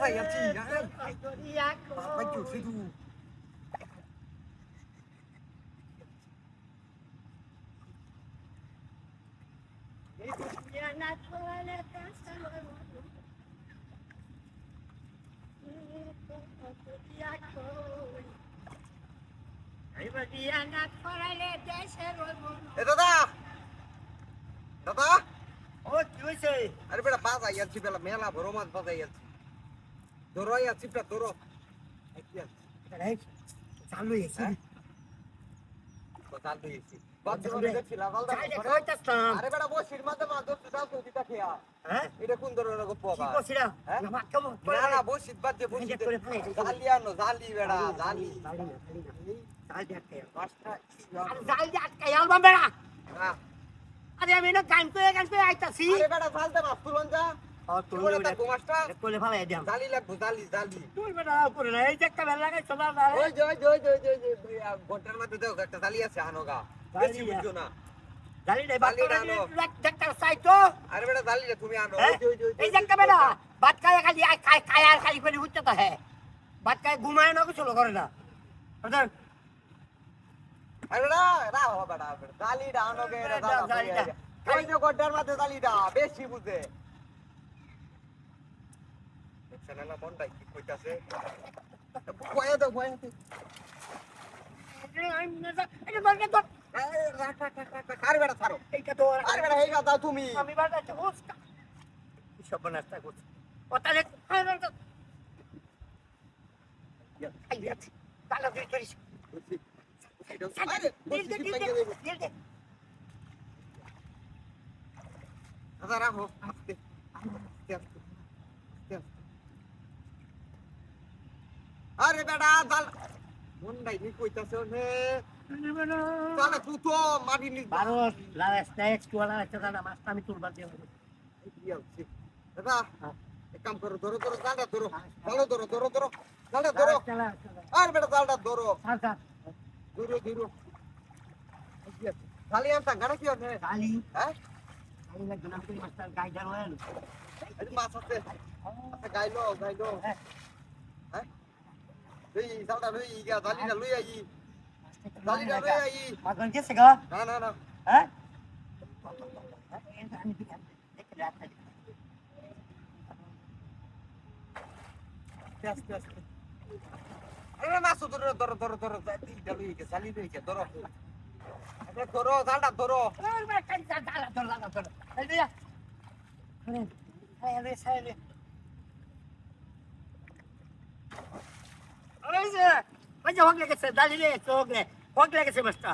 বাজাই আছি শুধু দাদা দাদা ও কি হয়েছে? আরে বেটা বাজাই আছি বেলা মেলা বড় মাছ বাজাই আছি ধরোই আছি তা ধরো চালু হয়েছে চালু হয়েছি আরে বেটা বসির মাঝে মাছ ধরতে যাও তো দিতা খেয়া এটা কোন ধরনের গপ্প না না বসিত বাদ দিয়ে বসিত জালি আনো জালি বেড়া জালি আরে আমি না গান করে আইতাছি। আরে বেটা ফালতে মাছ তুলন যা তোলে মাছটা কোলে ফালাই দিলাম। জালি লাগবো জালি জালি তুই বেটা করে না এই যে একটা বেলা লাগাই চলা ওই যে গোটার মধ্যে দেখো একটা জালি আছে আনোগা বেশি বুঝছো না জালি নাই বাত করে একটা সাইতো। আরে বেটা জালি রে তুমি আনো এই যে একটা বেলা ভাত খায় খালি খায় আর খালি করে উঠতে তা হ্যাঁ ভাত খায় ঘুমায় না কিছু করে না। আরে বেটা রাও বেটা জালিটা আনোগে রে জালিটা ওই যে গোটার মধ্যে জালিটা বেশি বুঝে না মনটা কি কইতাছে কয়ে দাও আরে বেটা ছাড়ো এইটা তো আরে বেটা এইটা দাও তুমি আমি বাড়া তো হোস সব নাস্তা করছ ওটা দেখ আইয়াছি তালা দিয়ে করিস আরে বসি পাইকে দাদা রাখো আস্তে আরে বেটা জাল মন্ডাই নি কইতাছে নে তাহলে তুই তো মাটি নি বারোস লাস নেক্সট ওয়ালা একটা দানা মাছটা আমি তুলবার দিয়ে দাদা এক কাম করো ধরো জালটা ধরো জালটা ধরো আরে বেটা জালটা ধরো ধরো খালি আনতা গাড়া কি আছে খালি হ্যাঁ খালি লাগবে না তুই মাছটা গাইডার হয়ে এই মাছ আছে আচ্ছা গাইলো হ্যাঁ এই জালটা লই গা জালিটা লই আই জালিটা লই আই মাগন গেছে গা না হ্যাঁ আমি কি দেখে রাখতে আস্তে আরে মাছ ধরো এইটা লই গা জালি লই গা ধরো আরে ধরো জালটা ধরো হোক লেগেছে দাঁড়িয়ে হোক লেগেছে মাছটা